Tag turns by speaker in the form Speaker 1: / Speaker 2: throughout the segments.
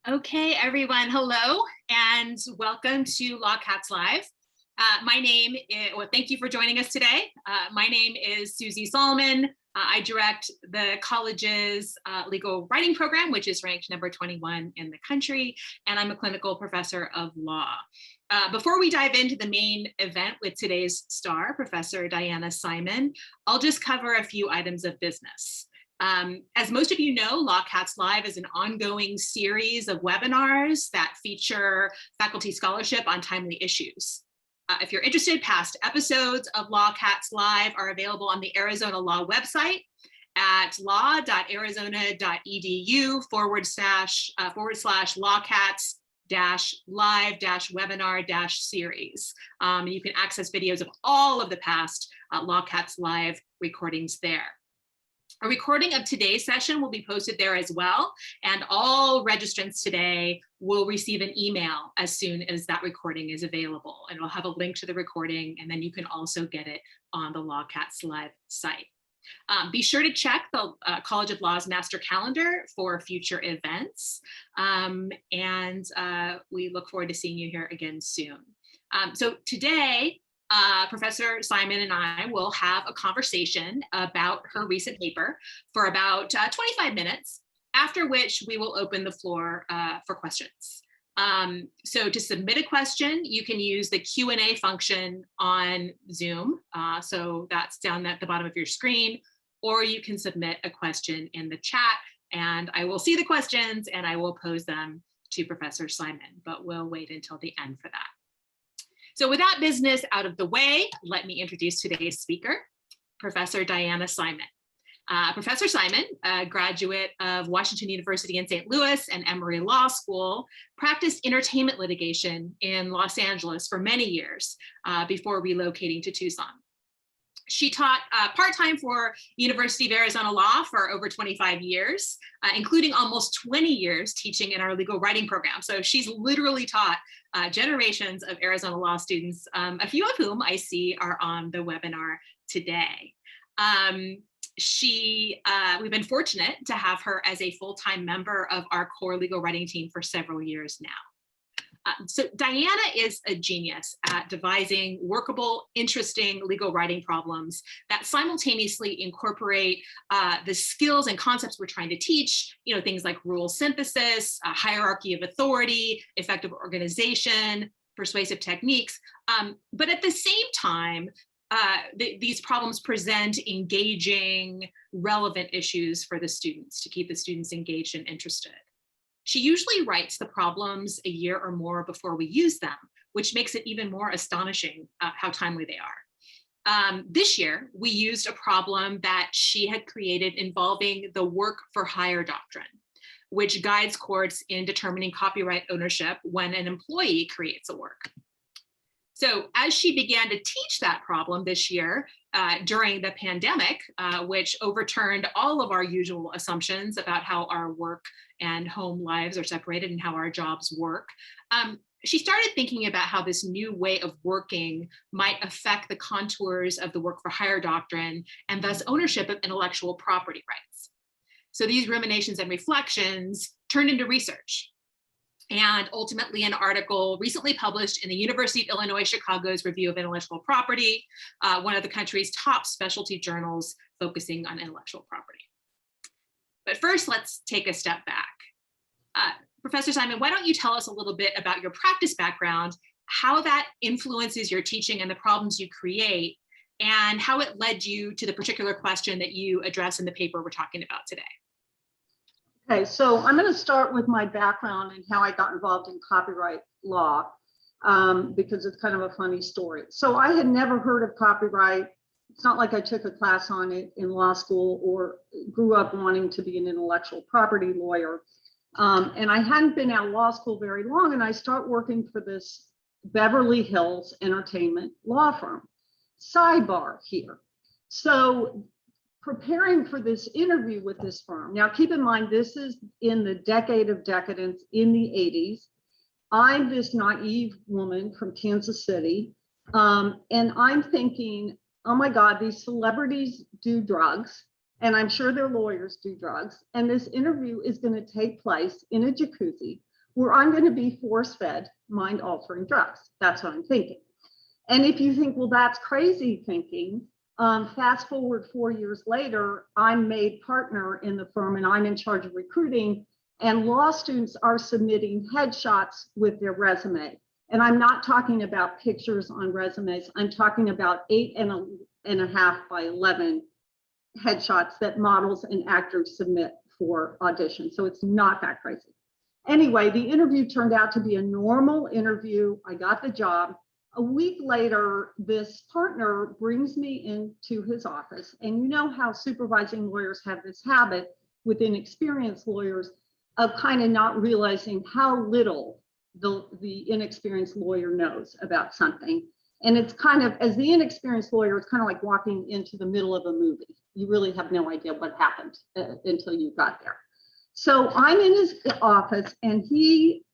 Speaker 1: Okay, everyone, hello and welcome to LawCats Live. Thank you for joining us today. My name is Susie Salmon. I direct the college's legal writing program, which is ranked number 21 in the country, and I'm a clinical professor of law. Before we dive into the main event with today's star, Professor Diana Salmon, I'll just cover a few items of business. As most of you know, LawCats Live is an ongoing series of webinars that feature faculty scholarship on timely issues. If you're interested, past episodes of LawCats Live are available on the Arizona Law website at law.arizona.edu/LawCats-live-webinar-series. You can access videos of all of the past LawCats Live recordings there. A recording of today's session will be posted there as well, and all registrants today will receive an email as soon as that recording is available, and we'll have a link to the recording, and then you can also get it on the LawCats Live site. Be sure to check the College of Law's master calendar for future events, and we look forward to seeing you here again soon. So today, Professor Salmon and I will have a conversation about her recent paper for about 25 minutes, after which we will open the floor for questions. So to submit a question, you can use the Q&A function on Zoom. So that's down at the bottom of your screen, or you can submit a question in the chat, and I will see the questions and I will pose them to Professor Salmon, but we'll wait until the end for that. So with that business out of the way, let me introduce today's speaker, Professor Diana Salmon. Professor Salmon, a graduate of Washington University in St. Louis and Emory Law School, practiced entertainment litigation in Los Angeles for many years before relocating to Tucson. She taught part-time for University of Arizona Law for over 25 years, including almost 20 years teaching in our legal writing program. So she's literally taught generations of Arizona Law students, a few of whom I see are on the webinar today. We've been fortunate to have her as a full-time member of our core legal writing team for several years now. So Diana is a genius at devising workable, interesting legal writing problems that simultaneously incorporate the skills and concepts we're trying to teach, things like rule synthesis, hierarchy of authority, effective organization, persuasive techniques. But at the same time, these problems present engaging, relevant issues for the students to keep the students engaged and interested. She usually writes the problems a year or more before we use them, which makes it even more astonishing how timely they are. This year, we used a problem that she had created involving the work for hire doctrine, which guides courts in determining copyright ownership when an employee creates a work. So as she began to teach that problem this year during the pandemic, which overturned all of our usual assumptions about how our work and home lives are separated and how our jobs work, she started thinking about how this new way of working might affect the contours of the work for hire doctrine and thus ownership of intellectual property rights. So these ruminations and reflections turned into research, and ultimately an article recently published in the University of Illinois Chicago's Review of Intellectual Property, one of the country's top specialty journals focusing on intellectual property. But first, let's take a step back. Professor Salmon, why don't you tell us a little bit about your practice background, how that influences your teaching and the problems you create, and how it led you to the particular question that you address in the paper we're talking about today.
Speaker 2: Okay, so I'm going to start with my background and how I got involved in copyright law, because it's kind of a funny story. So I had never heard of copyright. It's not like I took a class on it in law school or grew up wanting to be an intellectual property lawyer. And I hadn't been out of law school very long, and I start working for this Beverly Hills entertainment law firm. Sidebar here. So preparing for this interview with this firm. Now, keep in mind, this is in the decade of decadence in the 80s. I'm this naive woman from Kansas City, and I'm thinking, oh my God, these celebrities do drugs, and I'm sure their lawyers do drugs, and this interview is going to take place in a jacuzzi where I'm going to be force-fed mind-altering drugs. That's what I'm thinking. And if you think, well, that's crazy thinking, fast forward 4 years later, I'm made partner in the firm and I'm in charge of recruiting, and law students are submitting headshots with their resume. And I'm not talking about pictures on resumes. I'm talking about 8.5 by 11 headshots that models and actors submit for audition. So it's not that crazy. Anyway, the interview turned out to be a normal interview. I got the job. A week later, this partner brings me into his office. And you know how supervising lawyers have this habit with inexperienced lawyers of kind of not realizing how little the inexperienced lawyer knows about something. And it's kind of, as the inexperienced lawyer, it's kind of like walking into the middle of a movie. You really have no idea what happened until you got there. So I'm in his office and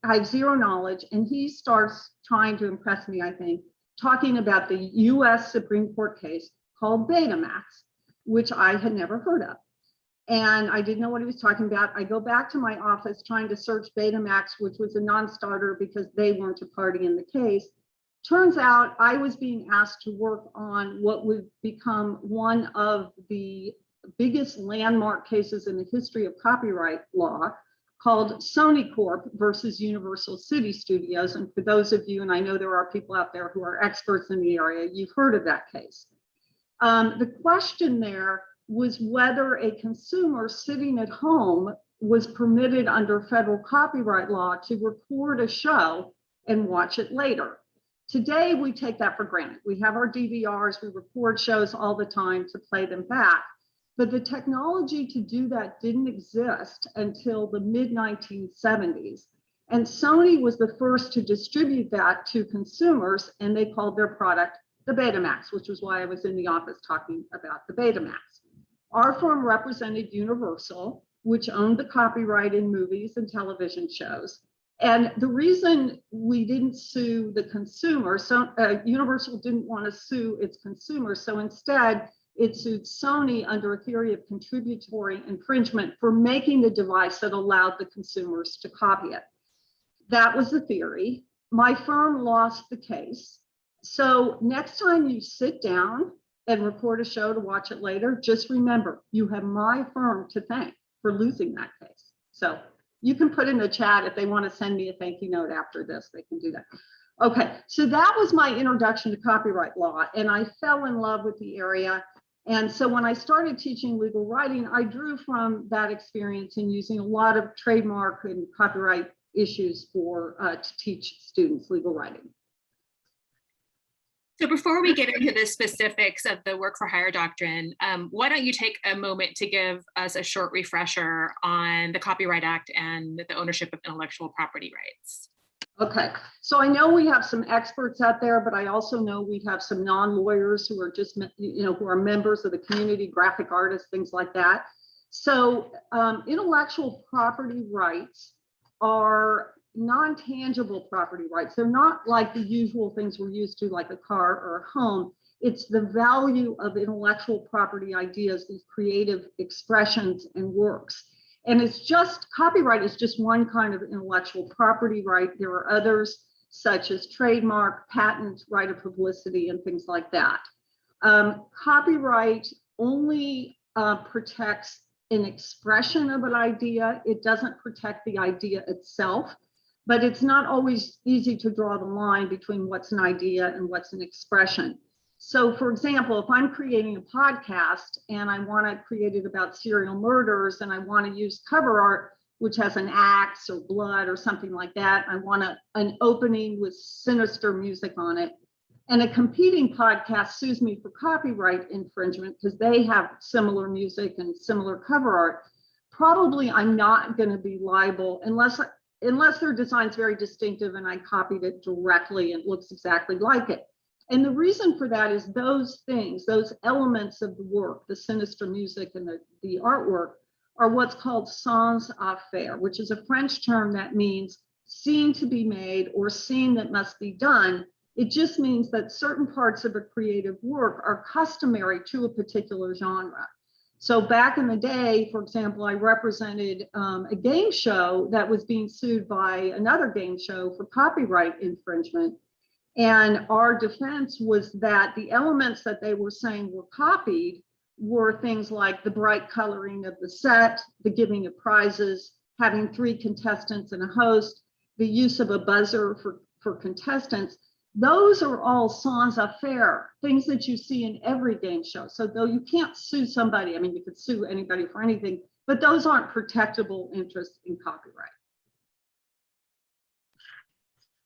Speaker 2: I have zero knowledge, and he starts trying to impress me, I think, talking about the US Supreme Court case called Betamax, which I had never heard of. And I didn't know what he was talking about. I go back to my office trying to search Betamax, which was a non-starter because they weren't a party in the case. Turns out I was being asked to work on what would become one of the biggest landmark cases in the history of copyright law, called Sony Corp versus Universal City Studios. And for those of you, and I know there are people out there who are experts in the area, you've heard of that case. The question there was whether a consumer sitting at home was permitted under federal copyright law to record a show and watch it later. Today, we take that for granted. We have our DVRs, we record shows all the time to play them back. But the technology to do that didn't exist until the mid-1970s. And Sony was the first to distribute that to consumers, and they called their product the Betamax, which was why I was in the office talking about the Betamax. Our firm represented Universal, which owned the copyright in movies and television shows. And the reason we didn't sue the consumer, so Universal didn't want to sue its consumers, so instead it sued Sony under a theory of contributory infringement for making the device that allowed the consumers to copy it. That was the theory. My firm lost the case. So next time you sit down and record a show to watch it later, just remember, you have my firm to thank for losing that case. So you can put in the chat if they want to send me a thank you note after this, they can do that. Okay, so that was my introduction to copyright law, and I fell in love with the area. And so when I started teaching legal writing, I drew from that experience in using a lot of trademark and copyright issues to teach students legal writing.
Speaker 1: So before we get into the specifics of the work for hire doctrine, why don't you take a moment to give us a short refresher on the Copyright Act and the ownership of intellectual property rights?
Speaker 2: Okay, so I know we have some experts out there, but I also know we have some non-lawyers who are just, who are members of the community, graphic artists, things like that. So intellectual property rights are non-tangible property rights. They're not like the usual things we're used to, like a car or a home. It's the value of intellectual property ideas, these creative expressions and works. And it's just, copyright is just one kind of intellectual property right. There are others such as trademark, patent, right of publicity, and things like that. Copyright only protects an expression of an idea. It doesn't protect the idea itself, but it's not always easy to draw the line between what's an idea and what's an expression. So for example, if I'm creating a podcast and I want to create it about serial murders and I want to use cover art, which has an axe or blood or something like that, I want an opening with sinister music on it. And a competing podcast sues me for copyright infringement because they have similar music and similar cover art. Probably I'm not going to be liable unless their design's very distinctive and I copied it directly and it looks exactly like it. And the reason for that is those things, those elements of the work, the sinister music and the artwork, are what's called sans affaire, which is a French term that means scene to be made or scene that must be done. It just means that certain parts of a creative work are customary to a particular genre. So back in the day, for example, I represented a game show that was being sued by another game show for copyright infringement. And our defense was that the elements that they were saying were copied were things like the bright coloring of the set, the giving of prizes, having 3 contestants and a host, the use of a buzzer for contestants. Those are all sans affaire, things that you see in every game show. So though you can't sue somebody, I mean, you could sue anybody for anything, but those aren't protectable interests in copyright.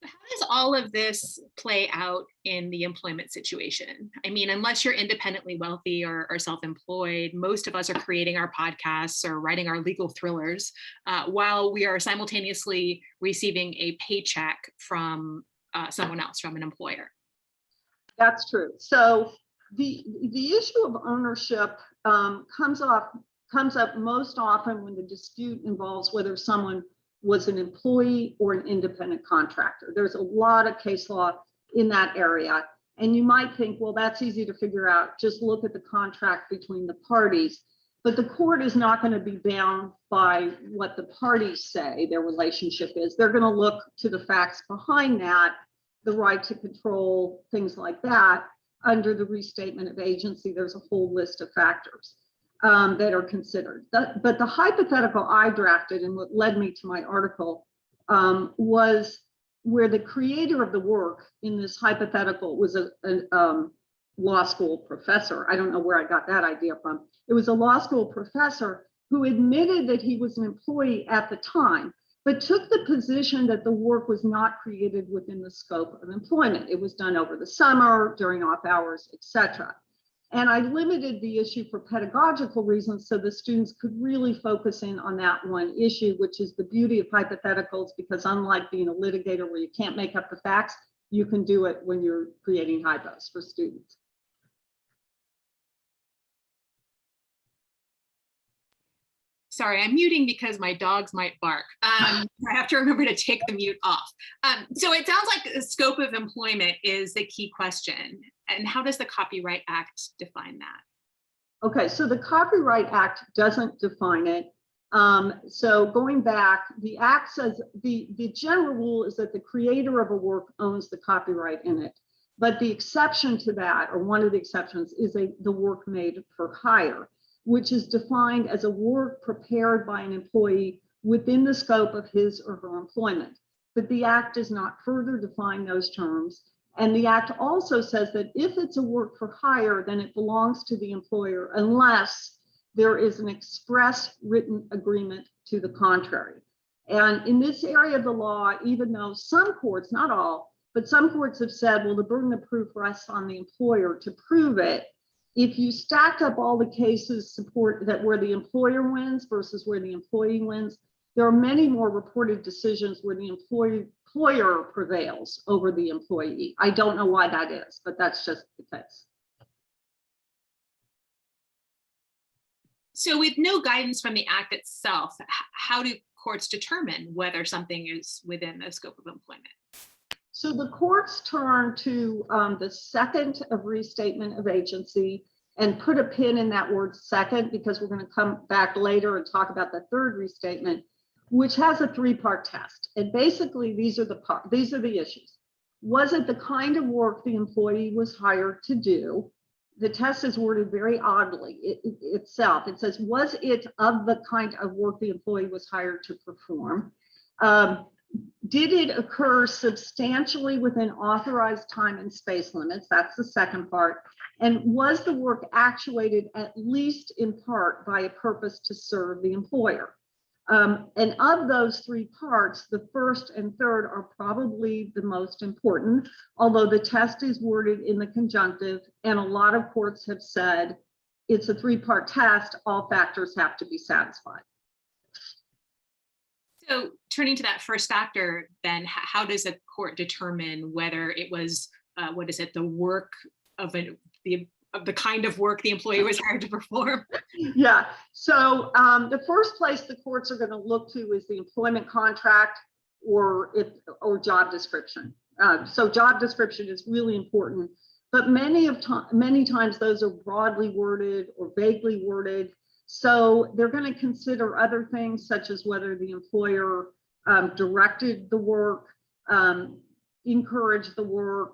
Speaker 1: How does all of this play out in the employment situation? I mean, unless you're independently wealthy or self-employed, most of us are creating our podcasts or writing our legal thrillers while we are simultaneously receiving a paycheck from someone else, from an employer.
Speaker 2: That's true. So the issue of ownership comes up most often when the dispute involves whether someone was an employee or an independent contractor. There's a lot of case law in that area. And you might think, well, that's easy to figure out. Just look at the contract between the parties. But the court is not going to be bound by what the parties say their relationship is. They're going to look to the facts behind that, the right to control, things like that. Under the restatement of agency, there's a whole list of factors that are considered. But the hypothetical I drafted and what led me to my article was where the creator of the work in this hypothetical was a law school professor. I don't know where I got that idea from. It was a law school professor who admitted that he was an employee at the time, but took the position that the work was not created within the scope of employment. It was done over the summer, during off hours, etc. And I limited the issue for pedagogical reasons so the students could really focus in on that one issue, which is the beauty of hypotheticals, because unlike being a litigator where you can't make up the facts, you can do it when you're creating hypos for students.
Speaker 1: Sorry, I'm muting because my dogs might bark. I have to remember to take the mute off. So it sounds like the scope of employment is the key question. And how does the Copyright Act define that?
Speaker 2: Okay, so the Copyright Act doesn't define it. So going back, the Act says the general rule is that the creator of a work owns the copyright in it. But the exception to that, or one of the exceptions, is the work made for hire, which is defined as a work prepared by an employee within the scope of his or her employment. But the Act does not further define those terms. And the Act also says that if it's a work for hire, then it belongs to the employer unless there is an express written agreement to the contrary. And in this area of the law, even though some courts, not all, but some courts have said, well, the burden of proof rests on the employer to prove it. If you stacked up all the cases support that where the employer wins versus where the employee wins, there are many more reported decisions where the employer prevails over the employee. I don't know why that is, but that's just the case.
Speaker 1: So with no guidance from the Act itself, how do courts determine whether something is within the scope of employment?
Speaker 2: So the courts turn to the second of restatement of agency and put a pin in that word second, because we're going to come back later and talk about the third restatement, which has a 3-part test. And basically these are the issues. Was it the kind of work the employee was hired to do? The test is worded very oddly itself. It says, was it of the kind of work the employee was hired to perform? Did it occur substantially within authorized time and space limits? That's the second part. And was the work actuated at least in part by a purpose to serve the employer? And of those 3 parts, the first and third are probably the most important, although the test is worded in the conjunctive, and a lot of courts have said it's a 3-part test, all factors have to be satisfied.
Speaker 1: So turning to that first factor, then how does a court determine whether it was, the work of the kind of work the employee was hired to perform?
Speaker 2: Yeah, so the first place the courts are going to look to is the employment contract or job description. So job description is really important, but many times those are broadly worded or vaguely worded. So they're going to consider other things such as whether the employer directed the work, encouraged the work,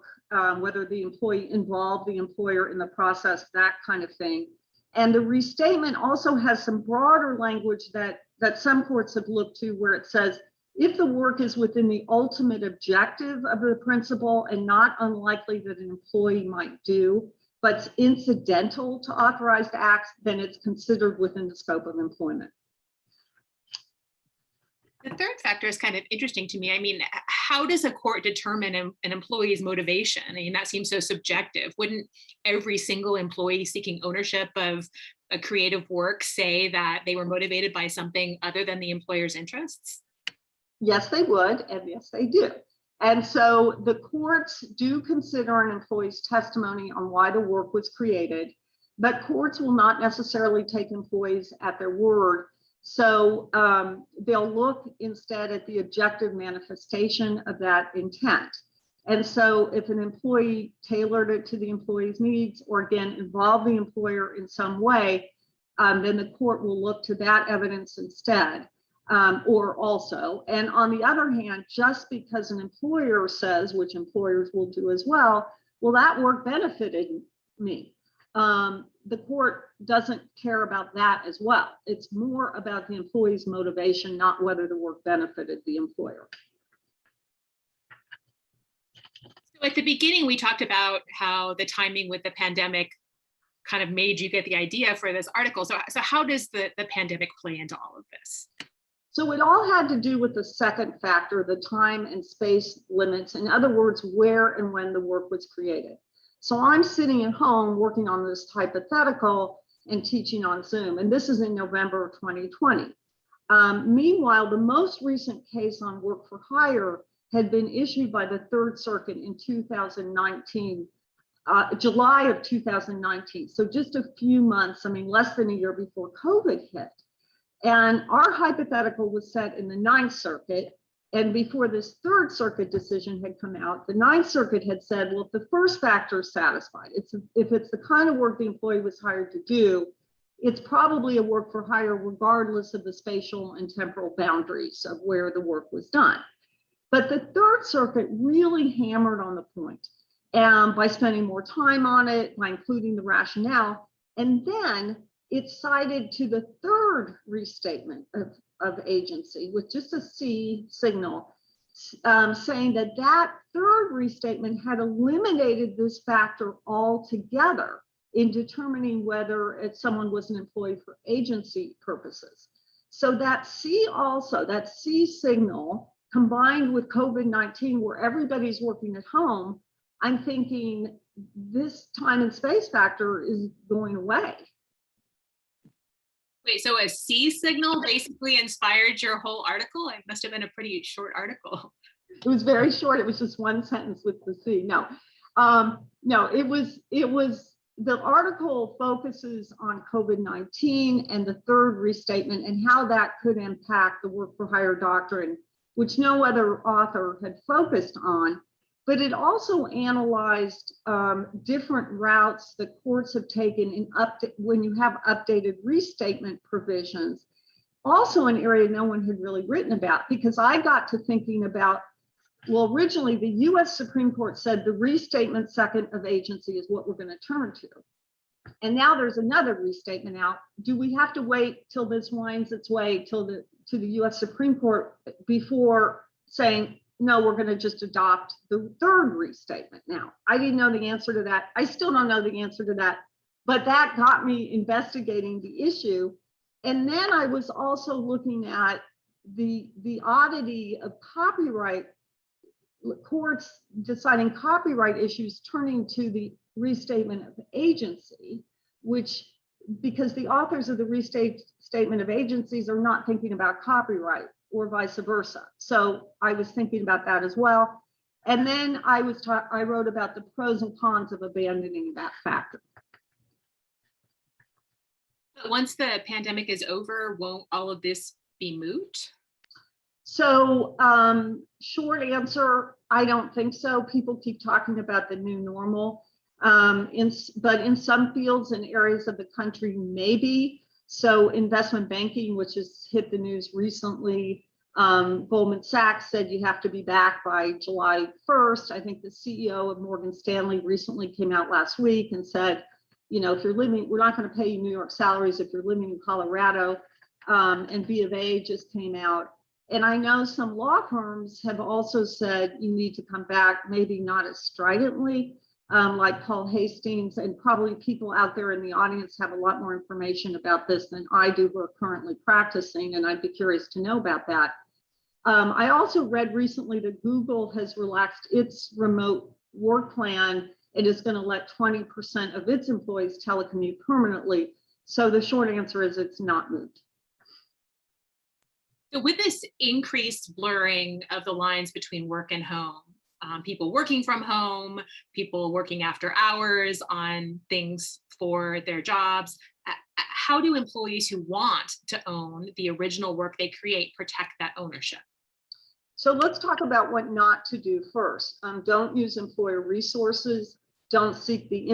Speaker 2: whether the employee involved the employer in the process, that kind of thing. And the restatement also has some broader language that some courts have looked to, where it says, if the work is within the ultimate objective of the principal and not unlikely that an employee might do, but it's incidental to authorized acts, then it's considered within the scope of employment.
Speaker 1: The third factor is kind of interesting to me. I mean, how does a court determine an employee's motivation? I mean, that seems so subjective. Wouldn't every single employee seeking ownership of a creative work say that they were motivated by something other than the employer's interests?
Speaker 2: Yes, they would, and yes, they do. And so the courts do consider an employee's testimony on why the work was created, but courts will not necessarily take employees at their word. So they'll look instead at the objective manifestation of that intent. And so if an employee tailored it to the employee's needs, or again, involved the employer in some way, then the court will look to that evidence instead, or also. And on the other hand, just because an employer says, which employers will do as well, that work benefited me. The court doesn't care about that as well. It's more about the employee's motivation, not whether the work benefited the employer.
Speaker 1: So at the beginning, we talked about how the timing with the pandemic kind of made you get the idea for this article. So how does the pandemic play into all of this?
Speaker 2: So it all had to do with the second factor, the time and space limits. In other words, where and when the work was created. So I'm sitting at home working on this hypothetical and teaching on Zoom, and this is in November of 2020. Meanwhile, the most recent case on work for hire had been issued by the Third Circuit in 2019, July of 2019. So just a few months, I mean, less than a year before COVID hit. And our hypothetical was set in the Ninth Circuit. And before this Third Circuit decision had come out, the Ninth Circuit had said, well, if the first factor is satisfied, if it's the kind of work the employee was hired to do, it's probably a work for hire regardless of the spatial and temporal boundaries of where the work was done. But the Third Circuit really hammered on the point by spending more time on it, by including the rationale. And then it cited to the third restatement of agency with just a C signal, saying that third restatement had eliminated this factor altogether in determining whether someone was an employee for agency purposes. So that C signal combined with COVID-19, where everybody's working at home, I'm thinking this time and space factor is going away.
Speaker 1: Wait, so a C signal basically inspired your whole article? It must have been a pretty short article.
Speaker 2: It was very short. It was just one sentence with the C. No, it was the article focuses on COVID-19 and the third restatement and how that could impact the work for hire doctrine, which no other author had focused on. But it also analyzed different routes that courts have taken in when you have updated restatement provisions. Also an area no one had really written about, because I got to thinking about, well, originally the US Supreme Court said the restatement second of agency is what we're going to turn to. And now there's another restatement out. Do we have to wait till this winds its way to the US Supreme Court before saying, no, we're going to just adopt the third restatement now? I didn't know the answer to that. I still don't know the answer to that, but that got me investigating the issue. And then I was also looking at the oddity of copyright courts deciding copyright issues turning to the restatement of agency, which, because the authors of the restatement of agencies are not thinking about copyright, or vice versa. So I was thinking about that as well. And then I wrote about the pros and cons of abandoning that factor.
Speaker 1: But once the pandemic is over, won't all of this be moot?
Speaker 2: So short answer, I don't think so. People keep talking about the new normal, but in some fields and areas of the country, maybe. So investment banking, which has hit the news recently, Goldman Sachs said you have to be back by July 1st. I think the CEO of Morgan Stanley recently came out last week and said, you know, if you're living, we're not going to pay you New York salaries if you're living in Colorado. And B of A just came out. And I know some law firms have also said you need to come back, maybe not as stridently, like Paul Hastings, and probably people out there in the audience have a lot more information about this than I do who are currently practicing, and I'd be curious to know about that. I also read recently that Google has relaxed its remote work plan. It is going to let 20% of its employees telecommute permanently. So the short answer is it's not moved.
Speaker 1: So with this increased blurring of the lines between work and home, people working from home, people working after hours on things for their jobs, how do employees who want to own the original work they create protect that ownership?
Speaker 2: So let's talk about what not to do first. Don't use employer resources. Don't seek the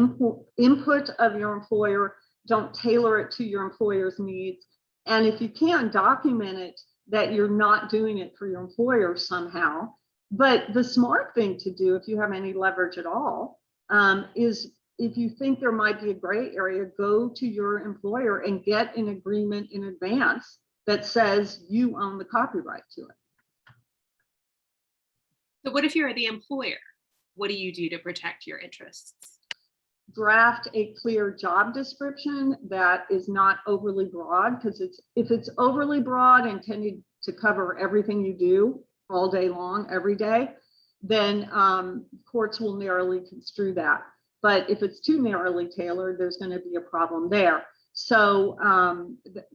Speaker 2: input of your employer. Don't tailor it to your employer's needs. And if you can, document it that you're not doing it for your employer somehow. But the smart thing to do, if you have any leverage at all, is if you think there might be a gray area, go to your employer and get an agreement in advance that says you own the copyright to it.
Speaker 1: So what if you're the employer? What do you do to protect your interests?
Speaker 2: Draft a clear job description that is not overly broad, because if it's overly broad and intended to cover everything you do all day long, every day, then courts will narrowly construe that. But if it's too narrowly tailored, there's going to be a problem there. So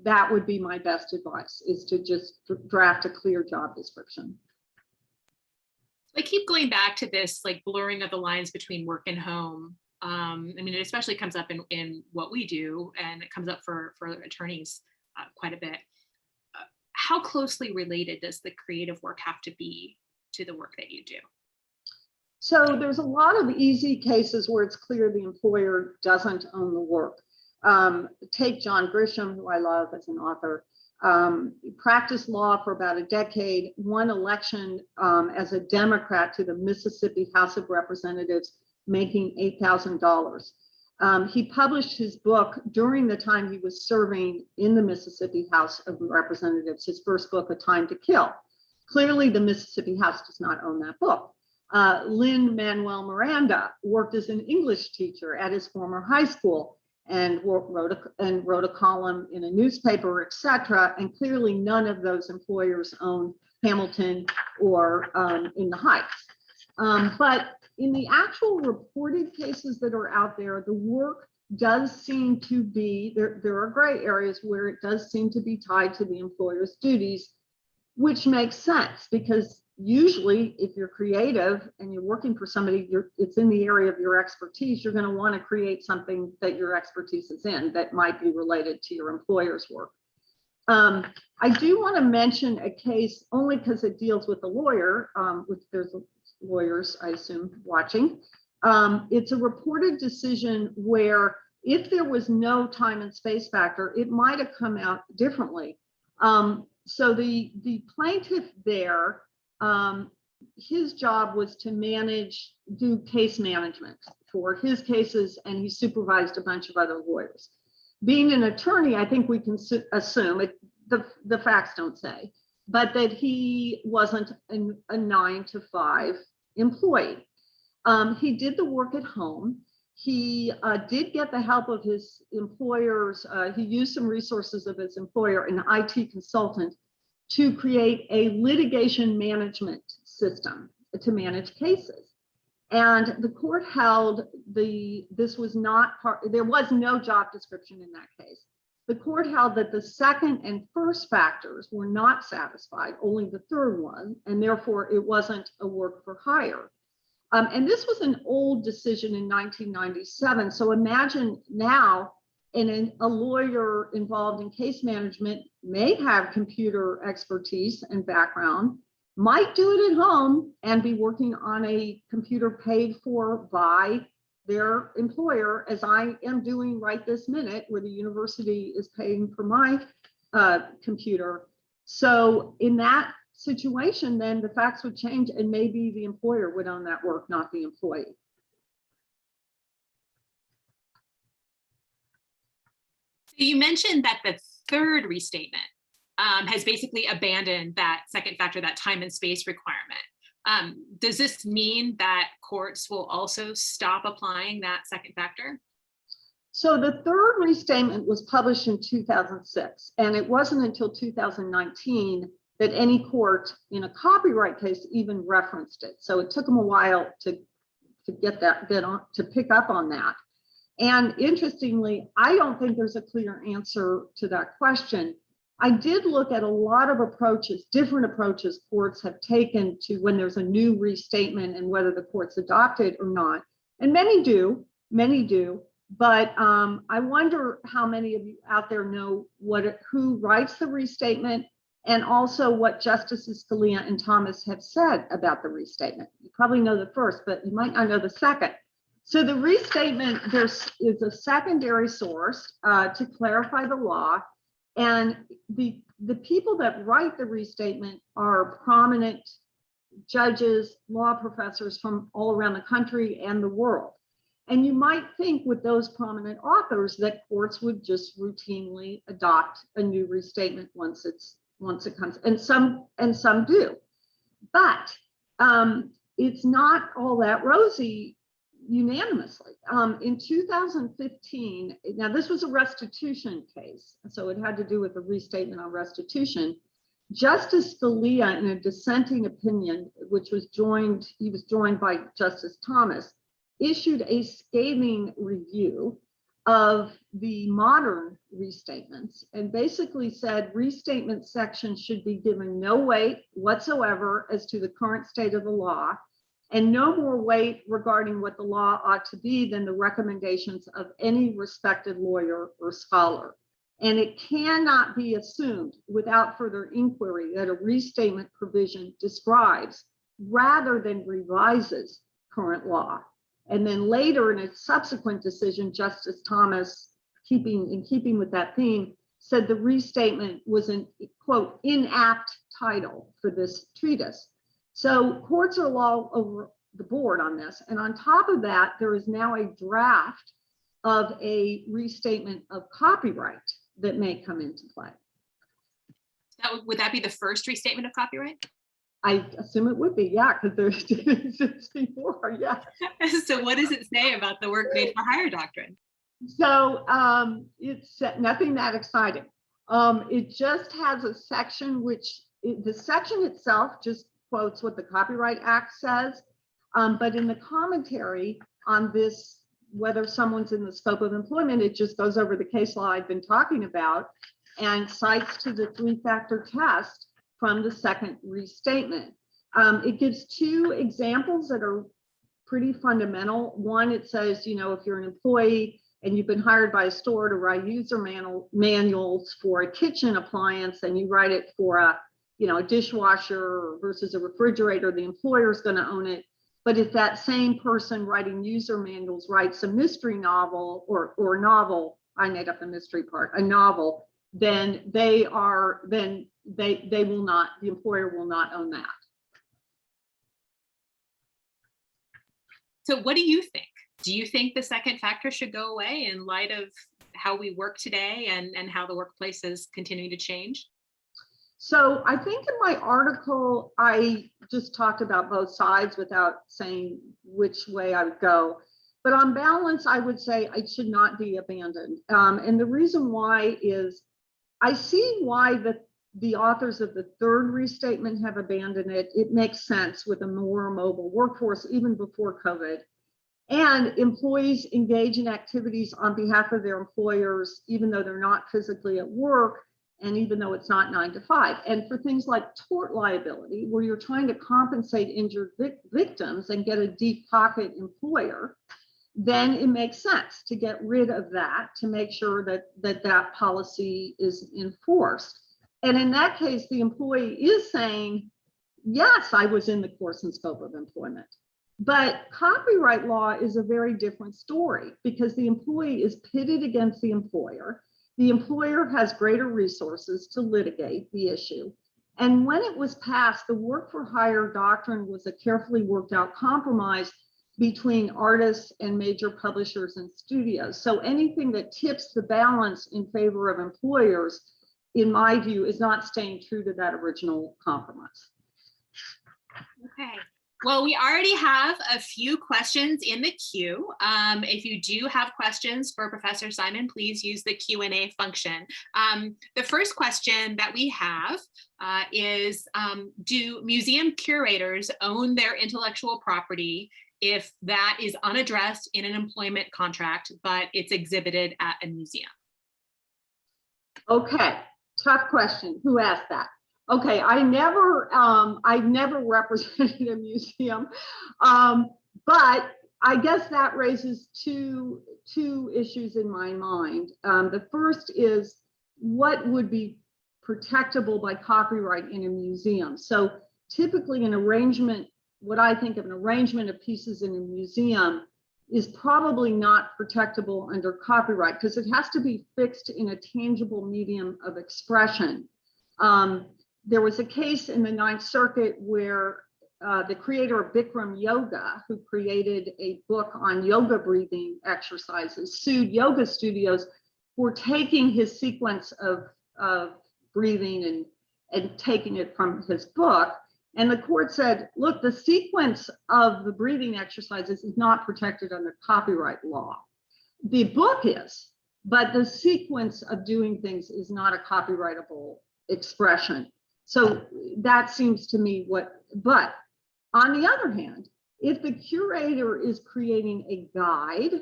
Speaker 2: that would be my best advice, is to just draft a clear job description.
Speaker 1: I keep going back to this like blurring of the lines between work and home. I mean, it especially comes up in what we do, and it comes up for attorneys quite a bit. How closely related does the creative work have to be to the work that you do?
Speaker 2: So there's a lot of easy cases where it's clear the employer doesn't own the work. Take John Grisham, who I love as an author. Practiced law for about a decade, won election as a Democrat to the Mississippi House of Representatives, making $8,000. He published his book during the time he was serving in the Mississippi House of Representatives, his first book, A Time to Kill. Clearly, the Mississippi House does not own that book. Lin-Manuel Miranda worked as an English teacher at his former high school and wrote a column in a newspaper, etc. And clearly, none of those employers own Hamilton or in the Heights. But in the actual reported cases that are out there, the work does seem to be, there are gray areas where it does seem to be tied to the employer's duties, which makes sense, because usually if you're creative and you're working for somebody, it's in the area of your expertise, you're going to want to create something that your expertise is in that might be related to your employer's work. I do want to mention a case only because it deals with a lawyer, which there's lawyers, I assume, watching. It's a reported decision where if there was no time and space factor, it might have come out differently. So the plaintiff there, his job was to do case management for his cases, and he supervised a bunch of other lawyers. Being an attorney, I think we can assume, the facts don't say, but that he wasn't a 9-to-5 employee. He did the work at home. He did get the help of his employers. He used some resources of his employer, an IT consultant, to create a litigation management system to manage cases. And the court held this was not there was no job description in that case. The court held that the second and first factors were not satisfied, only the third one, and therefore it wasn't a work for hire. And this was an old decision in 1997. So imagine now, a lawyer involved in case management may have computer expertise and background, might do it at home and be working on a computer paid for by their employer, as I am doing right this minute, where the university is paying for my computer. So in that situation, then the facts would change and maybe the employer would own that work, not the employee.
Speaker 1: So you mentioned that the third restatement has basically abandoned that second factor, that time and space requirement. Does this mean that courts will also stop applying that second factor?
Speaker 2: So the third restatement was published in 2006, and it wasn't until 2019 that any court in a copyright case even referenced it. So it took them a while to pick up on that. And interestingly, I don't think there's a clear answer to that question. I did look at a lot of approaches, different approaches courts have taken to when there's a new restatement and whether the courts adopt it or not. And many do. But I wonder how many of you out there know who writes the restatement and also what Justices Scalia and Thomas have said about the restatement. You probably know the first, but you might not know the second. So the restatement, there is a secondary source to clarify the law. And the people that write the restatement are prominent judges, law professors from all around the country and the world. And you might think with those prominent authors that courts would just routinely adopt a new restatement once it comes, and some do. But it's not all that rosy unanimously. In 2015, now this was a restitution case, so it had to do with a restatement on restitution. Justice Scalia, in a dissenting opinion, he was joined by Justice Thomas, issued a scathing review of the modern restatements and basically said restatement sections should be given no weight whatsoever as to the current state of the law, and no more weight regarding what the law ought to be than the recommendations of any respected lawyer or scholar. And it cannot be assumed without further inquiry that a restatement provision describes rather than revises current law. And then later in a subsequent decision, Justice Thomas, in keeping with that theme, said the restatement was an, quote, inapt title for this treatise. So courts are all over the board on this. And on top of that, there is now a draft of a restatement of copyright that may come into play.
Speaker 1: Would that be the first restatement of copyright?
Speaker 2: I assume it would be, yeah, because there's 64, yeah.
Speaker 1: So what does it say about the work made for hire doctrine?
Speaker 2: So it's nothing that exciting. It just has a section the section itself just quotes what the Copyright Act says, but in the commentary on this, whether someone's in the scope of employment, it just goes over the case law I've been talking about and cites to the three-factor test from the second restatement. It gives two examples that are pretty fundamental. One, it says, if you're an employee and you've been hired by a store to write user manuals for a kitchen appliance, and you write it for a dishwasher versus a refrigerator, the employer is going to own it. But if that same person writing user manuals writes a mystery novel or novel, I made up the mystery part, a novel, then the employer will not own that.
Speaker 1: So what do you think? Do you think the second factor should go away in light of how we work today and how the workplace is continuing to change?
Speaker 2: So I think in my article, I just talked about both sides without saying which way I would go. But on balance, I would say it should not be abandoned. And the reason why is I see why the authors of the third restatement have abandoned it. It makes sense with a more mobile workforce, even before COVID. And employees engage in activities on behalf of their employers, even though they're not physically at work, and even though it's not 9 to 5. And for things like tort liability, where you're trying to compensate injured victims and get a deep pocket employer, then it makes sense to get rid of that, to make sure that policy is enforced. And in that case, the employee is saying, yes, I was in the course and scope of employment. But copyright law is a very different story because the employee is pitted against the employer. The employer has greater resources to litigate the issue. And when it was passed, the work for hire doctrine was a carefully worked out compromise between artists and major publishers and studios. So anything that tips the balance in favor of employers, in my view, is not staying true to that original compromise.
Speaker 1: Okay. Well, we already have a few questions in the queue. If you do have questions for Professor Simon, please use the Q&A function. The first question that we have is, do museum curators own their intellectual property if that is unaddressed in an employment contract, but it's exhibited at a museum?
Speaker 2: Okay, tough question. Who asked that? Okay, I never represented a museum, but I guess that raises two issues in my mind. The first is what would be protectable by copyright in a museum. So typically an arrangement, what I think of an arrangement of pieces in a museum is probably not protectable under copyright because it has to be fixed in a tangible medium of expression. There was a case in the Ninth Circuit where the creator of Bikram Yoga, who created a book on yoga breathing exercises, sued yoga studios for taking his sequence of breathing and taking it from his book. And the court said, look, the sequence of the breathing exercises is not protected under copyright law. The book is, but the sequence of doing things is not a copyrightable expression. So that seems to me but on the other hand, if the curator is creating a guide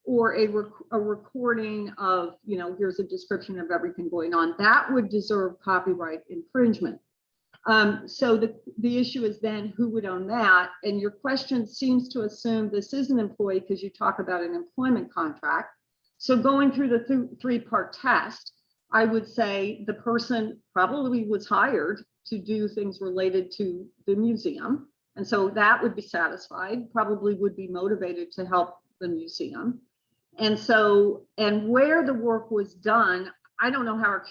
Speaker 2: or a recording of, here's a description of everything going on, that would deserve copyright infringement. So the issue is then who would own that? And your question seems to assume this is an employee because you talk about an employment contract. So going through the three-part test, I would say the person probably was hired to do things related to the museum. And so that would be satisfied, probably would be motivated to help the museum. And so, and where the work was done, I don't know how a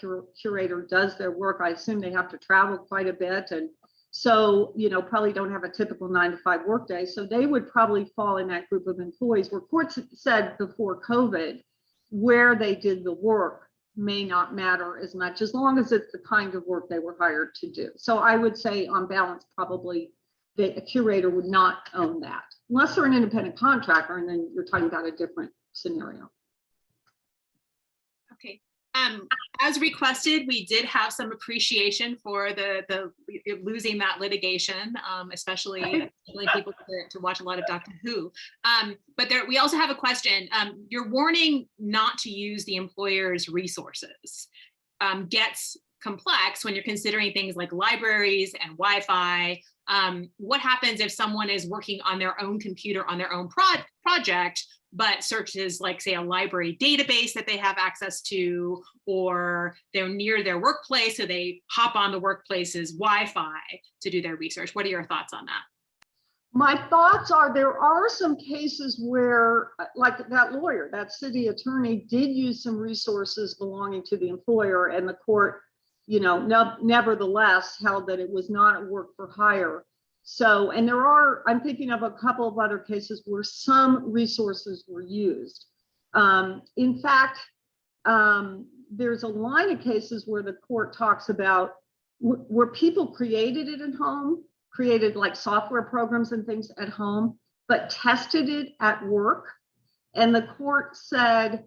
Speaker 2: curator does their work. I assume they have to travel quite a bit. And so, probably don't have a typical 9-to-5 workday. So they would probably fall in that group of employees where courts said before COVID, where they did the work may not matter as much as long as it's the kind of work they were hired to do. So I would say on balance, probably a curator would not own that unless they're an independent contractor, and then you're talking about a different scenario.
Speaker 1: Okay. As requested, we did have some appreciation for the losing that litigation, especially people to watch a lot of Doctor Who. But we also have a question. Your warning not to use the employer's resources gets complex when you're considering things like libraries and Wi-Fi. What happens if someone is working on their own computer on their own project, but searches like, say, a library database that they have access to, or they're near their workplace, so they hop on the workplace's Wi-Fi to do their research? What are your thoughts on that?
Speaker 2: My thoughts are there are some cases where, like that lawyer, that city attorney did use some resources belonging to the employer, and the court, nevertheless held that it was not a work for hire. So, and I'm thinking of a couple of other cases where some resources were used. In fact, there's a line of cases where the court talks about where people created it at home, created like software programs and things at home, but tested it at work. And the court said,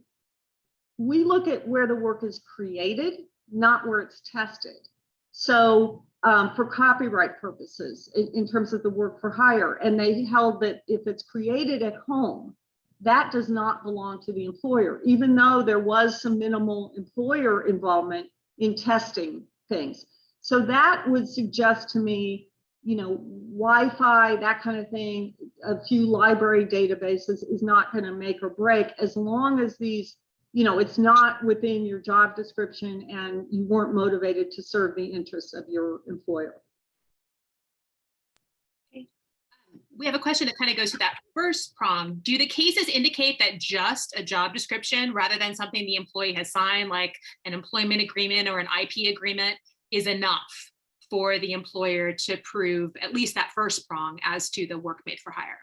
Speaker 2: we look at where the work is created, not where it's tested. So for copyright purposes, in terms of the work for hire, and they held that if it's created at home, that does not belong to the employer, even though there was some minimal employer involvement in testing things. So that would suggest to me, Wi-Fi, that kind of thing, a few library databases is not going to make or break as long as these, it's not within your job description and you weren't motivated to serve the interests of your employer.
Speaker 1: We have a question that kind of goes to that first prong. Do the cases indicate that just a job description rather than something the employee has signed, like an employment agreement or an IP agreement, is enough for the employer to prove at least that first prong as to the work made for hire?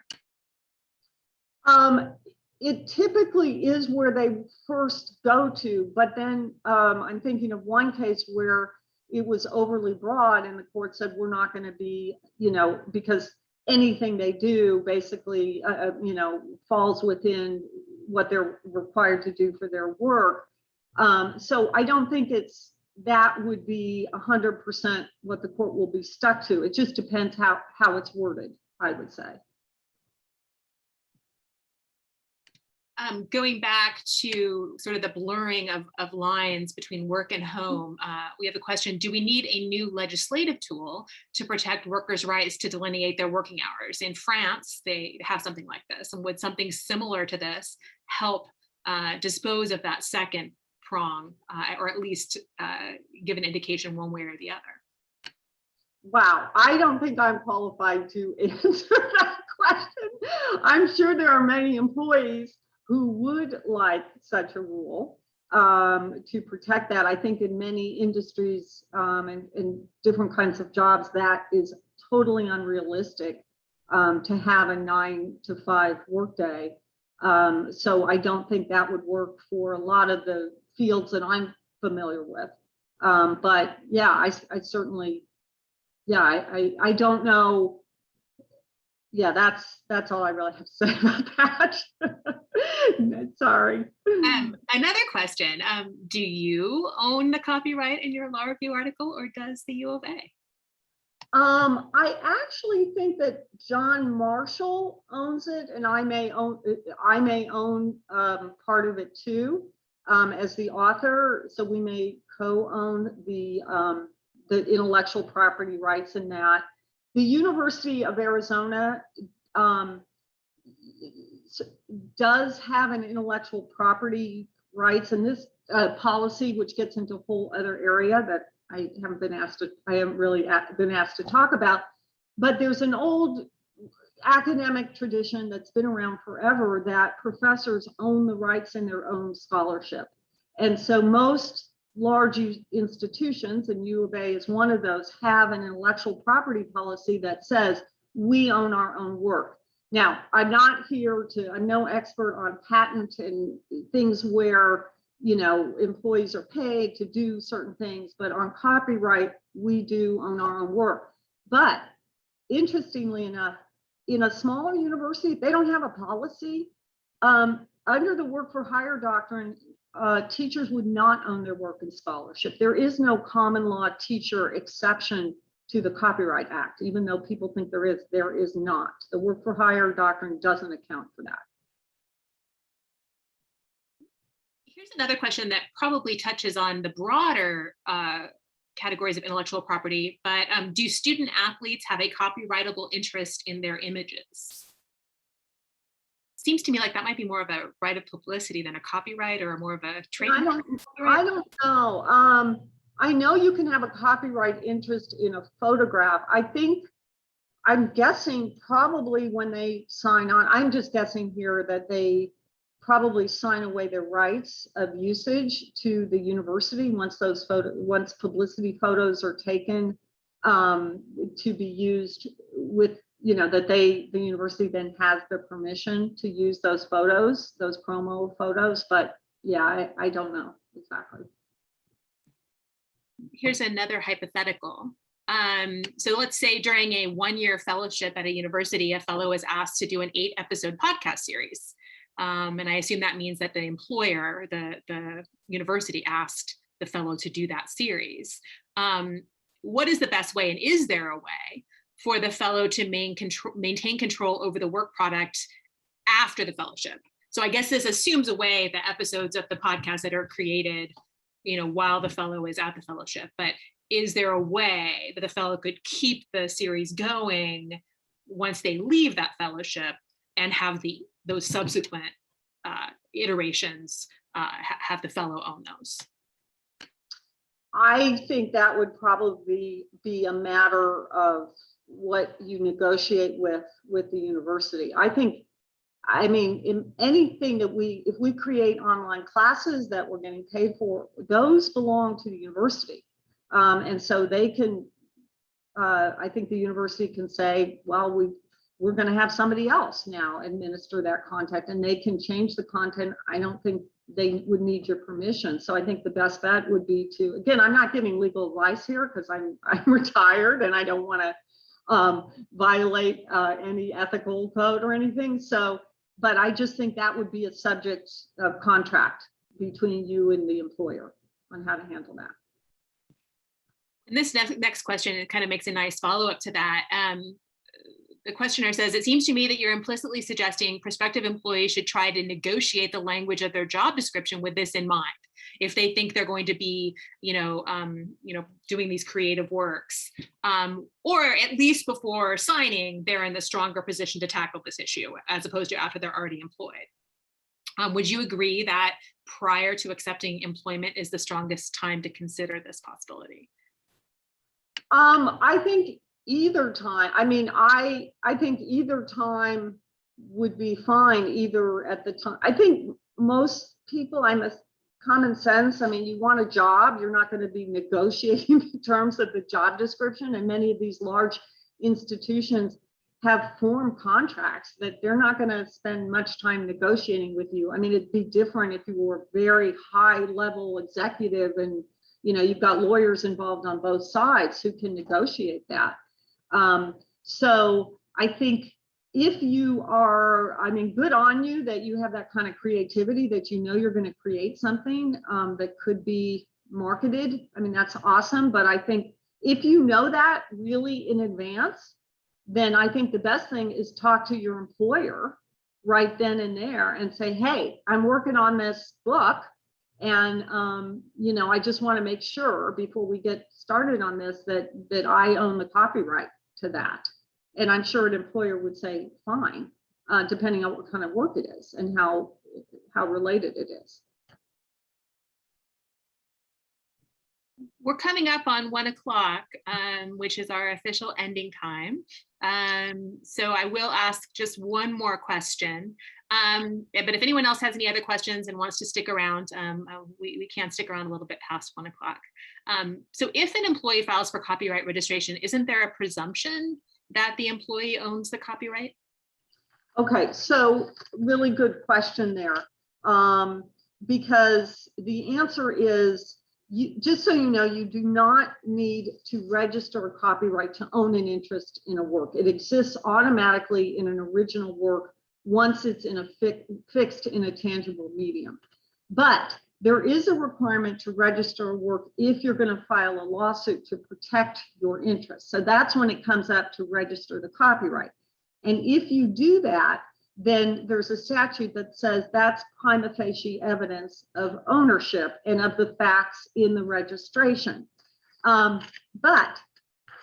Speaker 2: It typically is where they first go to, but then I'm thinking of one case where it was overly broad and the court said, we're not going to be, because anything they do basically, falls within what they're required to do for their work. So I don't think that would be 100% what the court will be stuck to. It just depends how it's worded, I would say.
Speaker 1: Going back to sort of the blurring of lines between work and home, we have the question, do we need a new legislative tool to protect workers' rights to delineate their working hours? In France, they have something like this. And would something similar to this help dispose of that second prong, or at least give an indication one way or the other?
Speaker 2: Wow, I don't think I'm qualified to answer that question. I'm sure there are many employees who would like such a rule to protect that. I think in many industries and different kinds of jobs, that is totally unrealistic to have a 9 to 5 workday. So I don't think that would work for a lot of the fields that I'm familiar with. But yeah, I certainly, I don't know. Yeah, that's all I really have to say about that. Sorry.
Speaker 1: Another question, do you own the copyright in your law review article, or does the U of A?
Speaker 2: I actually think that John Marshall owns it, and I may own part of it too, as the author. So we may co-own the intellectual property rights in that. The University of Arizona does have an intellectual property rights, and this policy, which gets into a whole other area that I haven't really been asked to talk about. But there's an old academic tradition that's been around forever that professors own the rights in their own scholarship, and so most large institutions, and U of A is one of those, have an intellectual property policy that says we own our own work. Now, I'm no expert on patent and things where, employees are paid to do certain things, but on copyright, we do own our own work. But interestingly enough, in a smaller university, they don't have a policy. Under the work for hire doctrine, teachers would not own their work in scholarship. There is no common law teacher exception to the Copyright Act, even though people think there is not. The work for hire doctrine doesn't account for that.
Speaker 1: Here's another question that probably touches on the broader categories of intellectual property, but do student athletes have a copyrightable interest in their images? Seems to me like that might be more of a right of publicity than a copyright, or more of a trademark.
Speaker 2: I don't know. I know you can have a copyright interest in a photograph. I'm guessing probably when they sign on, I'm just guessing here that they probably sign away their rights of usage to the university once publicity photos are taken to be used with, that the university then has the permission to use those photos, those promo photos. But yeah, I don't know exactly.
Speaker 1: Here's another hypothetical. So let's say during a 1-year fellowship at a university, a fellow is asked to do an 8-episode podcast series. And I assume that means that the employer, the university, asked the fellow to do that series. What is the best way, and is there a way for the fellow to maintain control over the work product after the fellowship? So I guess this assumes away the episodes of the podcast that are created, while the fellow is at the fellowship. But is there a way that the fellow could keep the series going once they leave that fellowship and have those subsequent iterations have the fellow own those?
Speaker 2: I think that would probably be a matter of what you negotiate with the university. I mean, in anything that if we create online classes that we're getting paid for, those belong to the university. And so they can, I think the university can say, well, we're going to have somebody else now administer that content, and they can change the content. I don't think they would need your permission. So I think the best bet would be to, again, I'm not giving legal advice here because I'm retired and I don't want to violate any ethical code or anything. So, but I just think that would be a subject of contract between you and the employer on how to handle that.
Speaker 1: And this next question, it kind of makes a nice follow-up to that. The questioner says, it seems to me that you're implicitly suggesting prospective employees should try to negotiate the language of their job description with this in mind. If they think they're going to be, doing these creative works, or at least before signing, they're in the stronger position to tackle this issue, as opposed to after they're already employed. Would you agree that prior to accepting employment is the strongest time to consider this possibility?
Speaker 2: I think either time. I mean, I think either time would be fine, either at the time. I think most people, common sense. I mean, you want a job, you're not going to be negotiating in terms of the job description. And many of these large institutions have formed contracts that they're not going to spend much time negotiating with you. I mean, it'd be different if you were a very high level executive and, you've got lawyers involved on both sides who can negotiate that. So I think if you are, good on you that you have that kind of creativity, that you're going to create something that could be marketed. I mean, that's awesome. But I think if you know that really in advance, then I think the best thing is talk to your employer right then and there and say, hey, I'm working on this book. And, I just want to make sure before we get started on this that I own the copyright to that. And I'm sure an employer would say, fine, depending on what kind of work it is and how related it is.
Speaker 1: We're coming up on 1 o'clock, which is our official ending time. So I will ask just one more question. But if anyone else has any other questions and wants to stick around, we can stick around a little bit past 1 o'clock. So if an employee files for copyright registration, isn't there a presumption that the employee owns the copyright?
Speaker 2: Okay, so really good question there. Because the answer is, just so you know, you do not need to register a copyright to own an interest in a work. It exists automatically in an original work once it's in a fixed in a tangible medium. But there is a requirement to register a work if you're going to file a lawsuit to protect your interest. So that's when it comes up to register the copyright. And if you do that, then there's a statute that says that's prima facie evidence of ownership and of the facts in the registration. But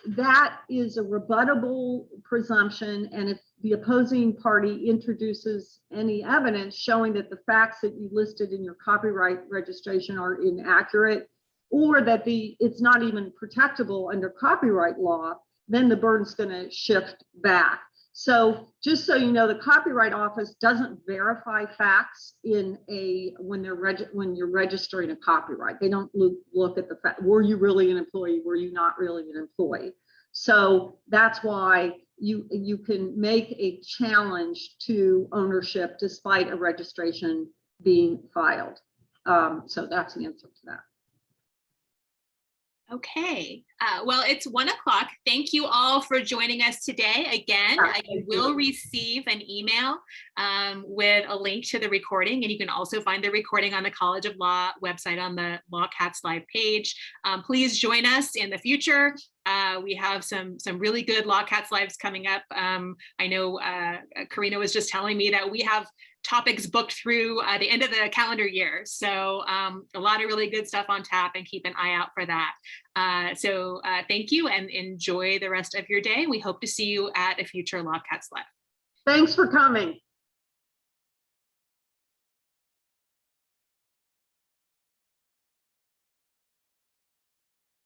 Speaker 2: that is a rebuttable presumption. And if the opposing party introduces any evidence showing that the facts that you listed in your copyright registration are inaccurate, or that it's not even protectable under copyright law, then the burden's going to shift back. So just so you know, the Copyright Office doesn't verify facts when you're registering a copyright. They don't look at the fact, were you really an employee? Were you not really an employee? So that's why you can make a challenge to ownership despite a registration being filed. So that's the answer to that.
Speaker 1: Okay, well, it's 1 o'clock. Thank you all for joining us today. Again, you will receive an email with a link to the recording, and you can also find the recording on the College of Law website on the LawCats Live page. Please join us in the future. We have some really good LawCats Lives coming up. I know Karina was just telling me that we have topics booked through the end of the calendar year. So a lot of really good stuff on tap, and keep an eye out for that. So thank you and enjoy the rest of your day. We hope to see you at a future LawCats Live.
Speaker 2: Thanks for coming.